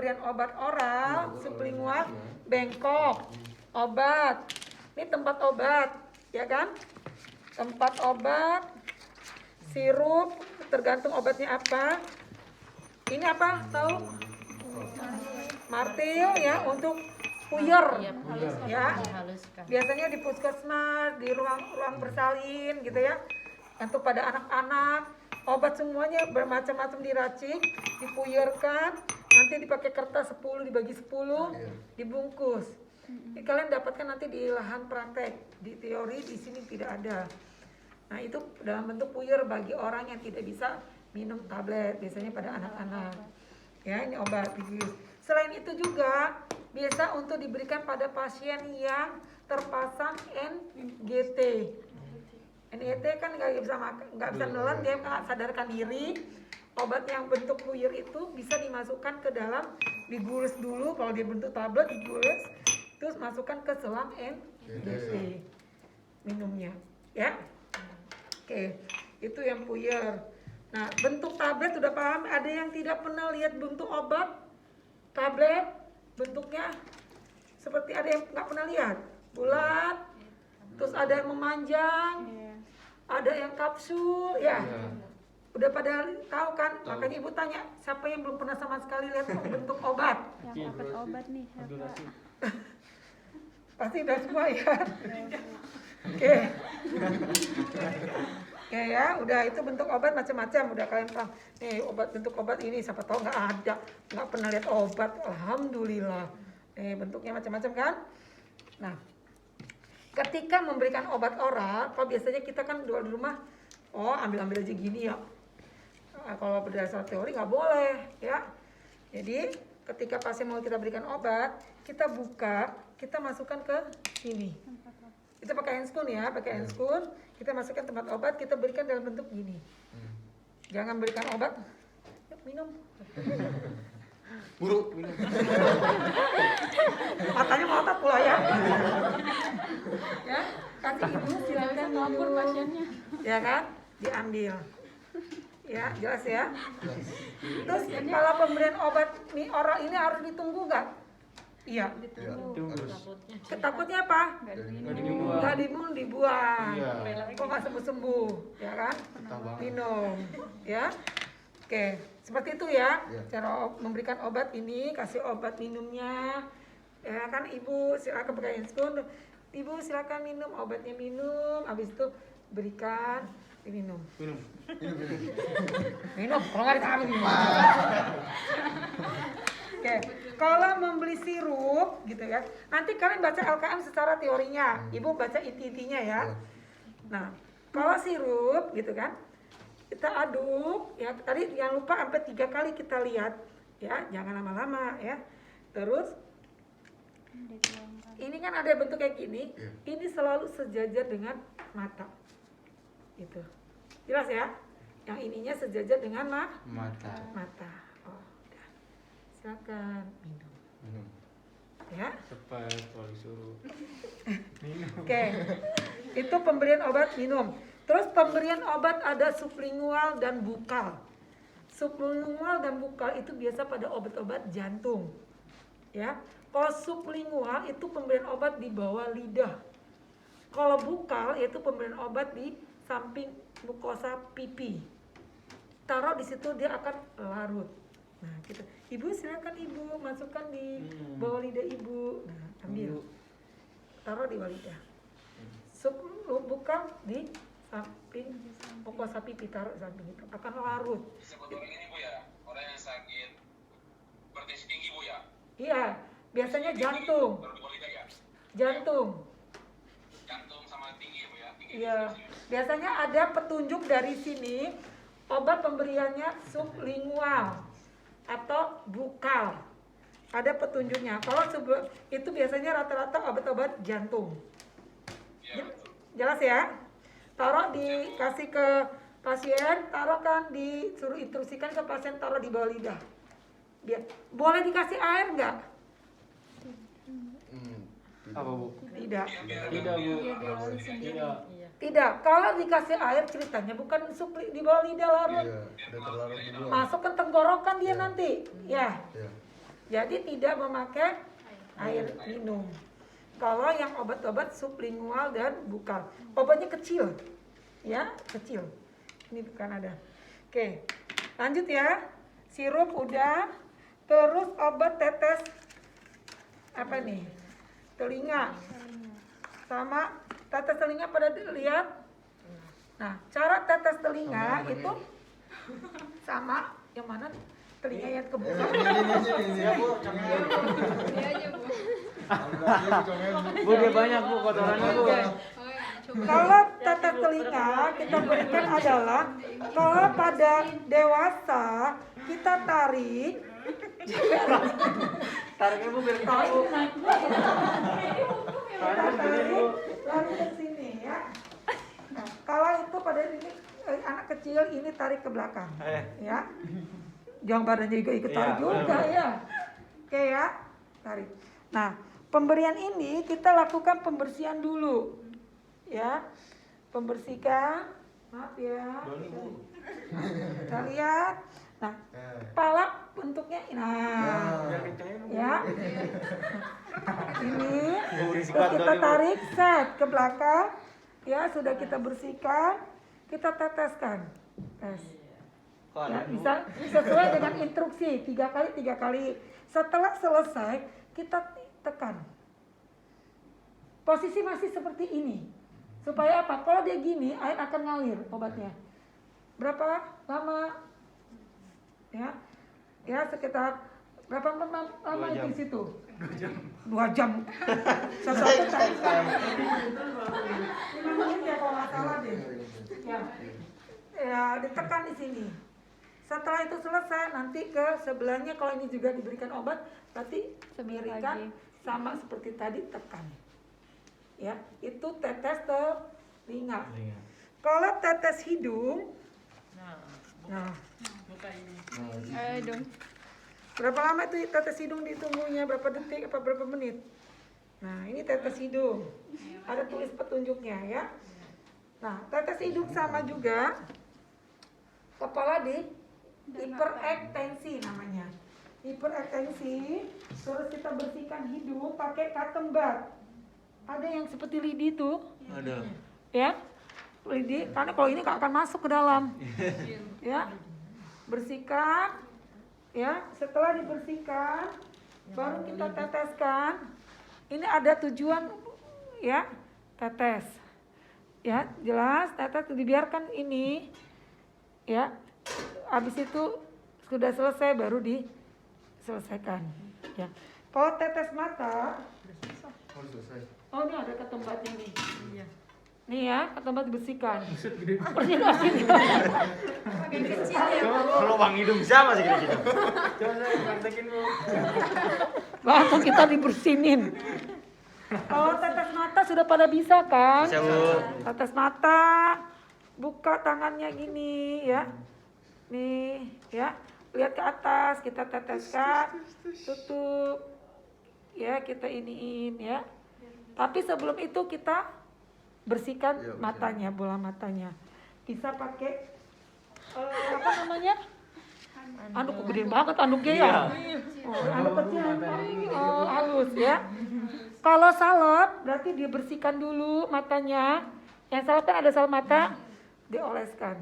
pemberian obat oral, sublingual, bengkok, obat. Ini tempat obat, ya kan? Tempat obat, sirup, tergantung obatnya apa. Ini apa? Tahu? Martil ya untuk puyer, ya. Biasanya di puskesmas, di ruang bersalin gitu ya. Untuk pada anak-anak, obat semuanya bermacam-macam diracik, dipuyerkan, nanti dipakai kertas 10 dibagi 10, dibungkus. Ini kalian dapatkan nanti di lahan praktek. Di teori di sini tidak ada. Nah, itu dalam bentuk puyer bagi orang yang tidak bisa minum tablet, biasanya pada anak-anak. Ya, ini obat bius. Selain itu juga biasa untuk diberikan pada pasien yang terpasang NGT. NGT kan nggak bisa nelan, dia nggak sadarkan diri. Obat yang bentuk puyer itu bisa dimasukkan ke dalam, digulus dulu. Kalau dia bentuk tablet digulus, terus masukkan ke selang NGT minumnya, ya. Oke, itu yang puyer. Nah, bentuk tablet sudah paham? Ada yang tidak pernah lihat bentuk obat tablet? Bentuknya seperti ada yang nggak pernah lihat, bulat, terus ada yang memanjang, ada yang kapsul, ya. Udah pada tahu kan? Makanya ibu tanya, siapa yang belum pernah sama sekali lihat bentuk obat? Yang dapat obat nih, siapa? Pasti udah semua ya. Oke. Oke ya, udah itu bentuk obat macam-macam, udah kalian paham. Nih obat, bentuk obat ini siapa tahu nggak ada, nggak pernah lihat obat, alhamdulillah. Bentuknya macam-macam kan. Nah, ketika memberikan obat oral, kalau biasanya kita kan di rumah, ambil aja gini ya. Nah, kalau berdasar teori nggak boleh ya. Jadi ketika pasien mau kita berikan obat, kita buka, kita masukkan ke sini. Kita pakai handscoon ya, pakai handscoon. Kita masukkan tempat obat, kita berikan dalam bentuk gini. Jangan berikan obat, minum. Buru, minum. Matanya melotot pula ya. Ya, kasih ibu silakan Lapor pasiennya. ya kan, diambil. Ya, jelas ya. Terus kalau pemberian obat nih oral ini harus ditunggu nggak? Iya. Takutnya apa? Nggak diminum, dibuang. Kok nggak sembuh-sembuh, ya kan? Minum, ya. Oke, seperti itu ya. Cara memberikan obat ini, kasih obat minumnya. Ya kan, ibu silakan pakai handscoon. Ibu silakan minum obatnya, minum. Habis itu berikan, diminum. Minum, kalau nggak ditangan minum. Oke, kalau membeli sirup gitu ya, nanti kalian baca LKM secara teorinya, ibu baca inti-intinya ya. Nah, kalau sirup gitu kan, kita aduk ya, tadi jangan lupa sampai 3 kali kita lihat ya, jangan lama-lama ya. Terus ini kan ada bentuk kayak gini, ini selalu sejajar dengan mata, gitu. Jelas ya? Yang ininya sejajar dengan mata. Silakan minum. Ya. Cepat kalau disuruh. Oke. Itu pemberian obat minum. Terus pemberian obat ada sublingual dan bukal. Sublingual dan bukal itu biasa pada obat-obat jantung. Ya. Kalau sublingual itu pemberian obat di bawah lidah. Kalau bukal itu pemberian obat di samping mukosa pipi. Taruh di situ dia akan larut. Nah, gitu. Ibu silakan ibu masukkan di bawah lidah ibu. Nah, ambil. Taruh di bawah lidah. Buka di samping mukosa pipi, taruh di samping itu akan larut. Sebetulnya ini Bu ya, orang yang sakit bertensi tinggi Bu ya. Iya, biasanya jantung. Baru di bawah lidah ya. Jantung. Jantung sama tinggi Bu ya. Iya. Biasanya ada petunjuk dari sini obat pemberiannya sublingual atau bukal, ada petunjuknya. Kalau itu biasanya rata-rata obat-obat jantung. Jelas ya? Taruh dikasih ke pasien, taruh kan disuruh instruksikan ke pasien, taruh di bawah lidah. Boleh dikasih air nggak? Apa Bu? Tidak. Tidak Bu. Tidak. Tidak. Kalau dikasih air ceritanya bukan di bawah lidah larut. Udah terlarut duluan. Masuk ke tenggorokan dia nanti. Ya. Jadi tidak memakai air minum. Kalau yang obat-obat sublingual dan bukal, obatnya kecil, ya kecil. Ini bukan ada. Oke, lanjut ya. Sirup udah, terus obat tetes apa nih? Telinga. Sama tetes telinga pada lihat. Nah, cara tetes telinga itu sama yang mana? Telinga yang kebuka. Bu, dia banyak bu kotorannya bu. Kalau tetes telinga kita berikan adalah kalau pada dewasa kita tarik. Tariknya bu biar tahu. Kita tarik lalu ke sini ya. Nah, kalau itu pada ini anak kecil ini tarik ke belakang, ya. Jangan badannya juga ikut tarik juga ya. Oke ya, tarik. Nah, pemberian ini kita lakukan pembersihan dulu, ya. Pembersihkan, maaf ya. Kita lihat. Nah, kepala bentuknya, nah, ya. Ini, terus kita tarik set ke belakang, ya. Sudah kita bersihkan, kita teteskan, tes. Ya, bisa sesuai dengan instruksi 3 kali. Setelah selesai kita tekan. Posisi masih seperti ini. Supaya apa? Kalau dia gini, air akan ngalir obatnya. Berapa lama? Ya sekitar berapa lama itu di situ? 2 jam. Satu tarik. 5 menit ya kalau nggak salah deh. Ya, ditekan di sini. Setelah itu selesai, nanti ke sebelahnya kalau ini juga diberikan obat, berarti berikan sama seperti tadi, tekan. Ya, itu tetes telinga. Kalau tetes hidung, nah, dong. berapa lama itu tetes hidung ditunggunya? Berapa detik? Apa berapa menit? Nah, ini tetes hidung. Ada tulis petunjuknya ya. Nah, tetes hidung sama juga. Kepala di hiperektensi namanya. Hiperektensi, terus kita bersihkan hidung pakai cotton bud. Ada yang seperti lidi tuh. Ada. Ya. Lidi, karena kalau ini nggak akan masuk ke dalam. Ya. Bersihkan. Ya, setelah dibersihkan baru kita teteskan. Ini ada tujuan ya, tetes. Ya, jelas tetes dibiarkan ini. Ya. Habis itu sudah selesai baru diselesaikan. Ya. Kalau tetes mata, oh ini ada ketembatnya nih. Nih ya, ketembat dibersihkan. Kalau bang hidung siapa sih gitu? Coba saya praktekin bu. Langsung kita dibersinin. Kalau tetes mata sudah pada bisa kan? Bisa, Bu. Tetes mata, buka tangannya gini ya. Nih ya, lihat ke atas, kita teteskan, tutup. Ya, kita iniin ya. Tapi sebelum itu kita bersihkan matanya, bola matanya. Bisa pakai apa namanya? Anduk gede banget anduknya ya. Anduk kecil halus ya. Kalau salep berarti dibersihkan dulu matanya. Yang salep kan ada salep mata, dioleskan.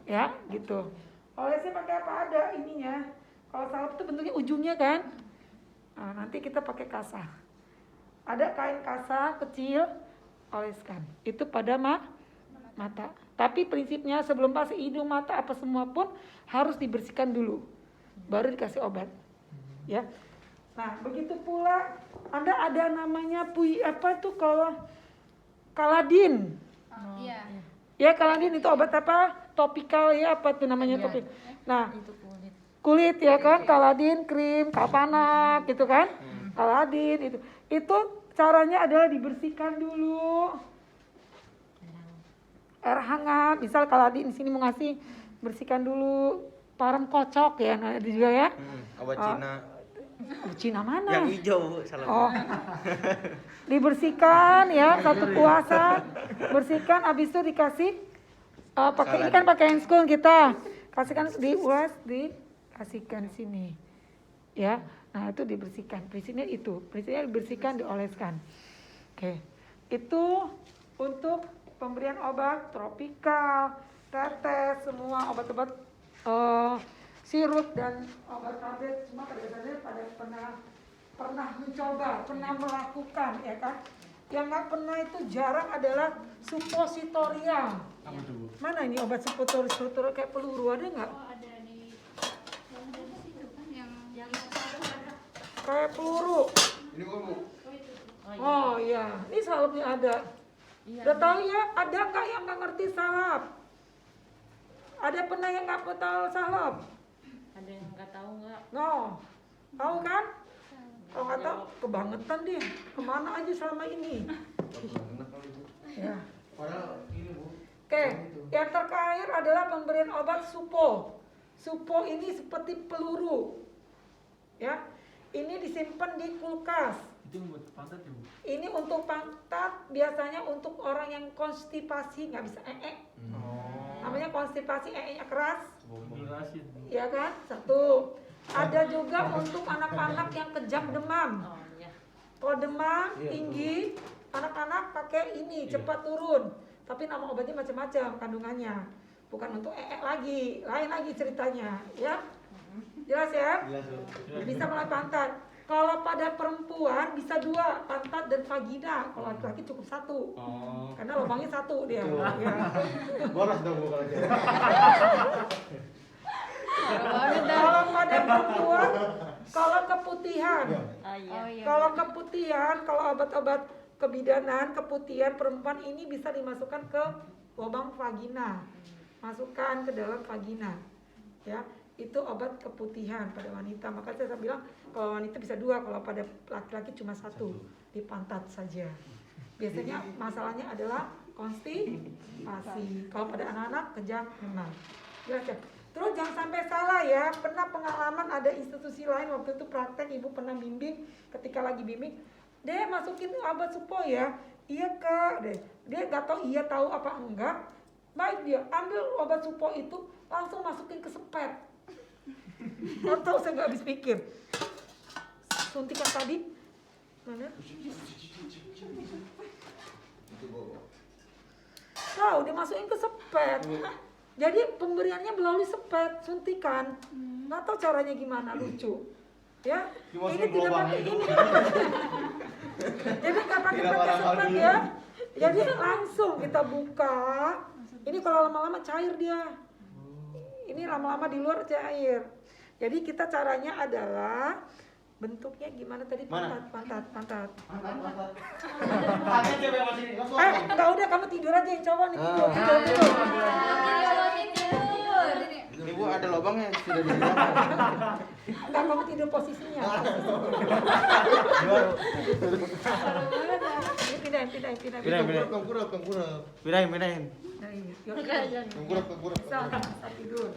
Ya, gitu. Olesnya pakai apa? Ada ininya. Kalau salep itu bentuknya ujungnya kan. Nah, nanti kita pakai kasah. Ada kain kasah kecil, oleskan. Itu pada mata. Tapi prinsipnya sebelum pasang hidung, mata, apa semua pun harus dibersihkan dulu. Baru dikasih obat. Ya. Nah, begitu pula ada namanya apa tuh kalau Kaladin. Iya. Ya, Kaladin itu obat apa? Topikal ya, apa tuh namanya topik. Nah, kulit ya kan, Kaladin, krim, Kapanak gitu kan. Kaladin itu caranya adalah dibersihkan dulu. Air hangat, misal Kaladin di sini mau ngasih, bersihkan dulu. Parem kocok ya, nah, ada juga ya. Obat Cina. Cina mana? Yang hijau, salah. Oh. Dibersihkan ya, satu kuasa. Bersihkan, habis itu dikasih pakai ini kan pakai handscoon kita. Kasihkan diulas, kasihkan sini. Ya. Nah, itu dibersihkan. Prinsipnya dibersihkan, dioleskan. Oke. Itu untuk pemberian obat tropikal, tetes, semua obat-obat sirup dan obat tablet. Cuma kadang-kadang pada pernah mencoba, pernah melakukan, ya kan? Yang nggak pernah itu jarang adalah suppositorial. Mana ini obat suppositorial kayak peluru, ada nggak? Oh, ada di yang Kayak peluru. Ini kok Bu? Oh iya, ini salapnya ada. Udah tahu ya? Ada nggak yang nggak ngerti salap? Ada pernah yang nggak tahu salap? Ada yang nggak tahu nggak? No, tahu kan? Kalau nggak tahu, kebangetan dia. Kemana aja selama ini? Ya. Padahal ini Bu. Oke, yang terakhir adalah pemberian obat supo. Supo ini seperti peluru. Ya, ini disimpan di kulkas. Itu buat pantat ya, Bu? Ini untuk pantat, biasanya untuk orang yang konstipasi nggak bisa namanya konstipasi, nya keras, Jelasin. ya kan? Satu. Ada juga untuk anak-anak yang kejang demam. Oh iya. Kalau demam tinggi, anak-anak pakai ini cepat turun. Tapi nama obatnya macam-macam kandungannya. Bukan untuk lagi, lain lagi ceritanya, ya. Jelas ya? Jelas Bu. Bisa melalui pantat. Kalau pada perempuan bisa 2, pantat dan vagina. Kalau laki-laki cukup 1. Karena lubangnya 1 dia. Ya. Boros dong Bu kalau gitu. Kalau pada perempuan, kalau keputihan. Oh iya. Oh iya. Kalau keputihan, kalau obat-obat kebidanan, keputihan perempuan ini bisa dimasukkan ke lubang vagina. Masukkan ke dalam vagina. Ya, itu obat keputihan pada wanita. Maka saya bilang kalau wanita bisa 2, kalau pada laki-laki cuma 1 di pantat saja. Biasanya masalahnya adalah konstipasi. Kalau pada anak-anak kejang demam. Jelas ya? Terus jangan sampai salah ya. Pernah pengalaman ada institusi lain waktu itu praktek, ibu pernah bimbing, ketika lagi bimbing, dia masukin obat supo ya. Iya Kak, dia nggak tahu iya tahu apa enggak. Baik dia ambil obat supo itu langsung masukin ke sepet. Nggak tahu, saya nggak habis pikir. Suntikan tadi mana? Tahu dimasukin ke sepet. Jadi pemberiannya melalui sepet, suntikan. Nggak tahu caranya gimana, lucu. Ya, ini tidak pakai ini. Jadi nggak pakai sepet ya. Jadi langsung kita buka. Ini kalau lama-lama cair dia. Ini lama-lama di luar cair. Jadi kita caranya adalah bentuknya gimana tadi? Pantat. Tangan coba yang masih Enggak, udah kamu tidur aja yang cowok nih, tidur. Ini Bu ada lubangnya sudah di Enggak, kamu tidur posisinya. Ini pindahin. Tengkurap. Pindahin. Tengkurap. Bisa tidur.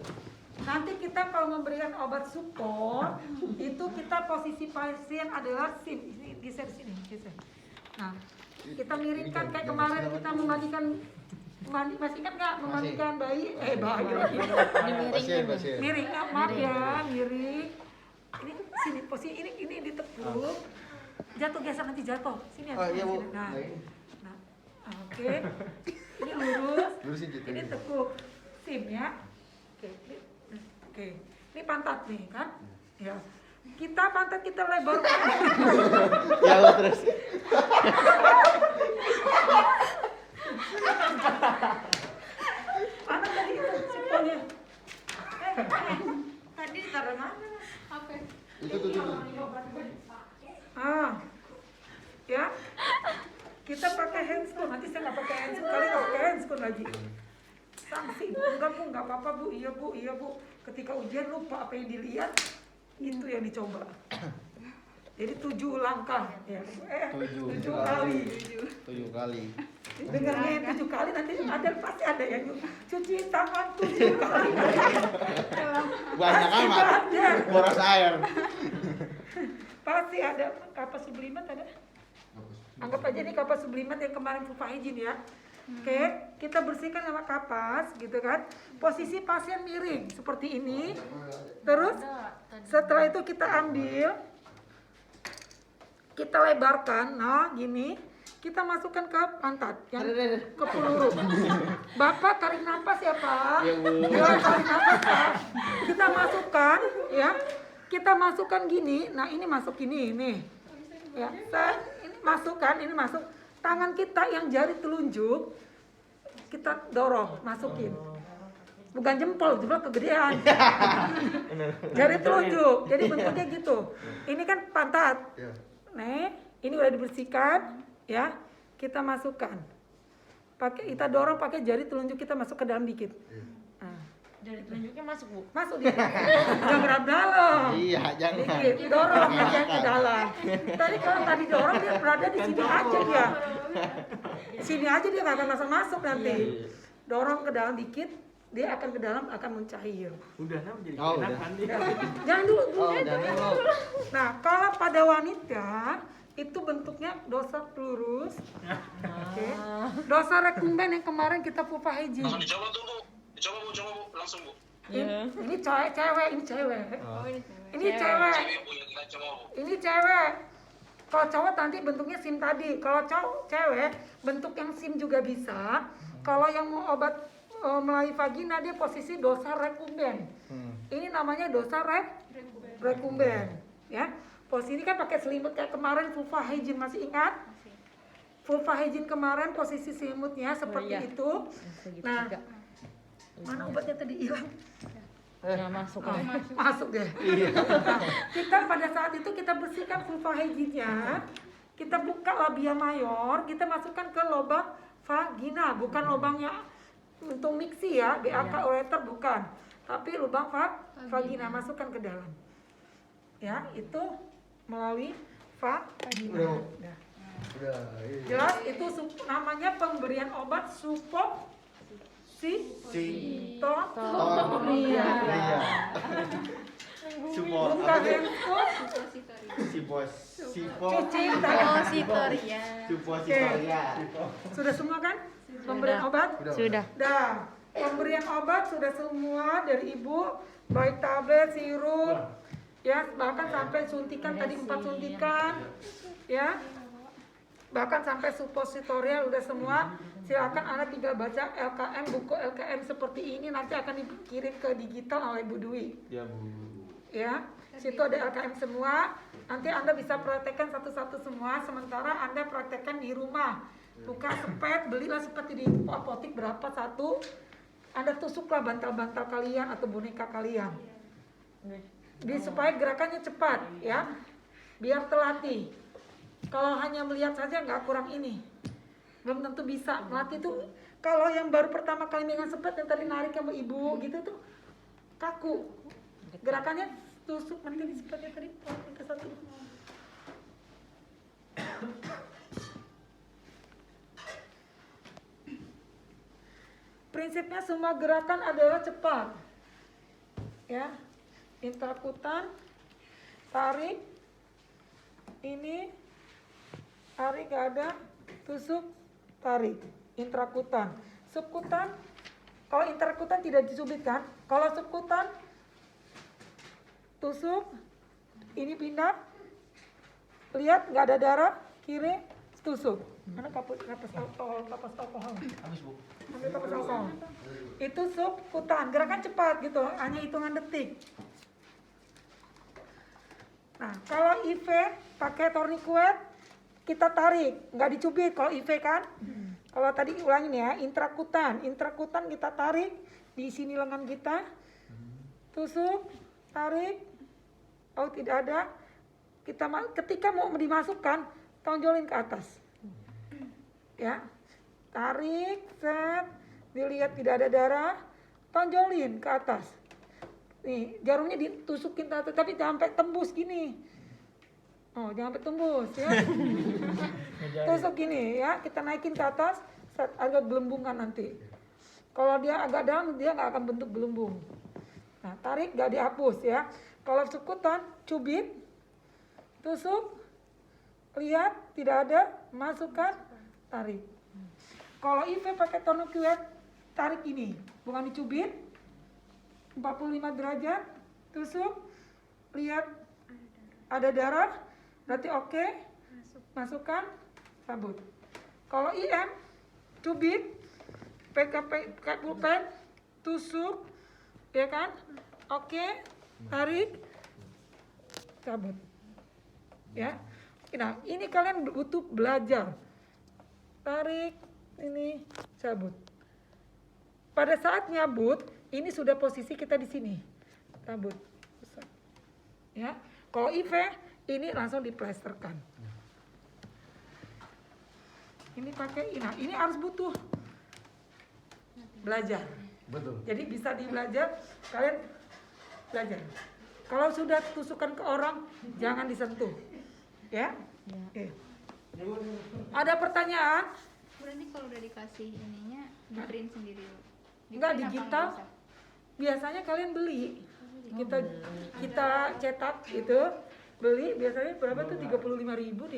Nanti kita kalau memberikan obat support itu kita posisi pasien adalah SIM. Ini geser sini, geser. Nah, kita miringkan kayak kemarin kita memandikan masih ingat nggak memandikan bayi? Bayi lagi. Pasien. Miring, maaf ya, miring. Ini sini posisi ini ditekuk. Jatuh geser nanti jatuh. Sini ya. Iya Bu. Nah, oke. Ini lurus. Lurusin gitu. Ini tekuk. SIM ya. Oke. Ini pantat nih kan? Ya. Pantat kita lebar. Ya Bu terus. Mana tadi itu simpelnya? Tadi taruh mana? Apa? Itu. Ya. Kita pakai handscoon. Nanti saya nggak pakai handscoon. Kali nggak pakai handscoon lagi. Sanksi. Enggak Bu, nggak apa-apa Bu. Iya Bu. Ketika ujian lupa apa yang dilihat, itu yang dicoba. Jadi 7 langkah. Ya. 7 kali. 7 kali. Dengarnya 7 kali, nanti pasti ada yang cuci tangan 7 kali. Banyak amat. Ada. Boros air. Pasti ada. Kapas sublimat ada. Anggap aja nih kapas sublimat yang kemarin Fufa izin ya. Oke, kita bersihkan sama kapas gitu kan. Posisi pasien miring seperti ini. Terus setelah itu kita ambil, kita lebarkan, nah gini. Kita masukkan ke pantat, yang ke peluru. Bapak tarik nafas ya Pak. Ya, tarik nafas Pak. Kita masukkan, ya. Kita masukkan gini. Nah ini masuk gini, nih. Ya, ini masukkan, ini masuk. Tangan kita yang jari telunjuk, kita dorong, masukin. Bukan jempol kegedean. Jari telunjuk, jadi bentuknya gitu. Ini kan pantat. Nih, ini udah dibersihkan, ya. Kita masukkan. Kita dorong pakai jari telunjuk, kita masuk ke dalam dikit. Nah. Dari telunjuknya masuk, Bu. Masuk dia. Jangan gerak dalam. Iya, jangan. Dikit, dorong aja ke dalam. Tadi kalau tadi dorong dia berada di sini aja dia. Sini aja dia nggak akan masuk nanti. Dorong ke dalam dikit, dia akan ke dalam akan mencair. Udah nam jadi Oh, enak udah. kan Jangan dulu. Oh, jangan dulu. Nah, kalau pada wanita itu bentuknya dosa plurus. Oke. Dosa rekumben yang kemarin kita pupa hygiene. Langsung dicoba tuh Bu. Dicoba Bu, coba Bu, langsung Bu. Ini cewek, ini cewek. Oh. Ini cewek. Cewek Bu yang kita coba Bu. Ini cewek. Kalau cowok nanti bentuknya SIM tadi. Kalau cewek bentuk yang SIM juga bisa. Kalau yang mau obat melalui vagina dia posisi dosa rekumben. Ini namanya dosa rekumben. Ya. Posisi ini kan pakai selimut kayak kemarin vulva hygiene, masih ingat? Vulva hygiene kemarin posisi selimutnya seperti itu. Nah, mana obatnya tadi hilang? Nggak masuk. Masuk deh. Nah, kita pada saat itu kita bersihkan vulva hygiene-nya, kita buka labia mayor, kita masukkan ke lubang vagina, bukan lubangnya untuk mixi ya, BAK ureter bukan, tapi lubang vagina, masukkan ke dalam. Ya, itu melalui vagina. Udah. Jelas itu namanya pemberian obat Iya. Support. bukan handphone. Cuci tangan. Suppositoria. Sudah semua kan? Pemberian obat? Sudah. Dah. Pemberian obat sudah semua dari ibu, baik tablet, sirup, ya bahkan sampai suntikan tadi 4 suntikan, ya. Bahkan sampai suppositorial udah semua. Silakan Anda tinggal baca LKM, buku LKM seperti ini nanti akan dikirim ke digital oleh Bu Dwi. Ya Bu. Ya, situ ada LKM semua. Nanti Anda bisa praktekkan satu-satu semua. Sementara Anda praktekkan di rumah. Buka sepet, belilah sepet di apotik berapa satu. Anda tusuklah bantal-bantal kalian atau boneka kalian. Supaya gerakannya cepat, ya. Biar terlatih. Kalau hanya melihat saja nggak kurang ini. Belum tentu bisa. Melatih tuh kalau yang baru pertama kali megang sepet yang tadi narik sama ibu gitu tuh kaku. Gerakannya tusuk nanti di sepetnya tadi minta satu. Prinsipnya semua gerakan adalah cepat. Ya. Intrakutan, tarik. Ini tarik gak ada, tusuk, tarik. Intrakutan. Subkutan, kalau intrakutan tidak disubitkan. Kalau subkutan, tusuk, ini pindah, lihat nggak ada darah, kiri, tusuk. Mana kapas alkohol? Habis Bu. Ambil kapas alkohol. Itu subkutan, gerakan cepat gitu, hanya hitungan detik. Nah, kalau IV pakai tourniquet, kita tarik, nggak dicubit kalau IV kan. Kalau tadi ulangin ya, intrakutan kita tarik di sini lengan kita, tusuk, tarik, oh tidak ada, kita ketika mau dimasukkan, tonjolin ke atas, ya, tarik, set, dilihat tidak ada darah, tonjolin ke atas, nih jarumnya ditusukin ke atas, tapi jangan sampai tembus gini. Oh, jangan sampai tembus ya. Tusuk gini ya, kita naikin ke atas, agak gelembungan nanti. Kalau dia agak dalam, dia nggak akan bentuk gelembung. Nah, tarik nggak dihapus ya. Kalau subkutan, cubit, tusuk, lihat tidak ada, masukkan, tarik. Kalau IV pakai tourniquet, tarik ini, bukan dicubit. 45 derajat, tusuk, lihat ada darah, berarti oke, masukkan, cabut. Kalau IM, cubit, pakai pulpen, tusuk, ya kan, oke, tarik, cabut, ya. Nah, ini kalian butuh belajar, tarik, ini, cabut. Pada saat nyabut, ini sudah posisi kita di sini, cabut, ya. Kalau IV, ini langsung diplesterkan. Ini pakai, nah ini harus butuh belajar. Betul. Jadi bisa dibelajar, kalian belajar. Kalau sudah tusukan ke orang, jangan disentuh, ya. Oke. Ada pertanyaan? Berarti kalau udah dikasih ininya, di print sendiri. Enggak, Di-print apa digital. nggak usah? Biasanya kalian beli. Kita cetak gitu, beli biasanya berapa tuh 35.000